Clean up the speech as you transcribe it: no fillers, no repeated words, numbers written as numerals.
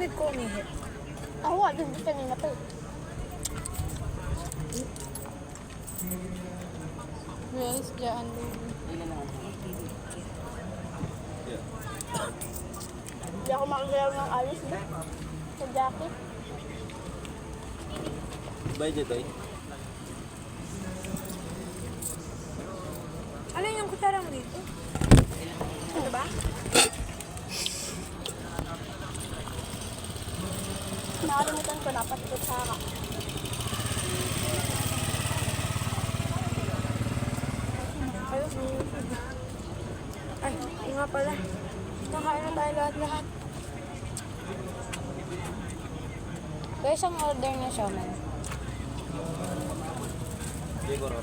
Pilit ko umihi. Ako nga, din kanina pa eh. Yes, dyan. Hindi ako makagalaw ng alis na. Sa jacket. Bye, Jetoy. Alin yung kutsara mo dito? Ano ba? Nakalimutan ko na, pati kutsara. Ay, yun nga pala. Nakain na tayo lahat-lahat. Kaya isang order na siya man. Siguro.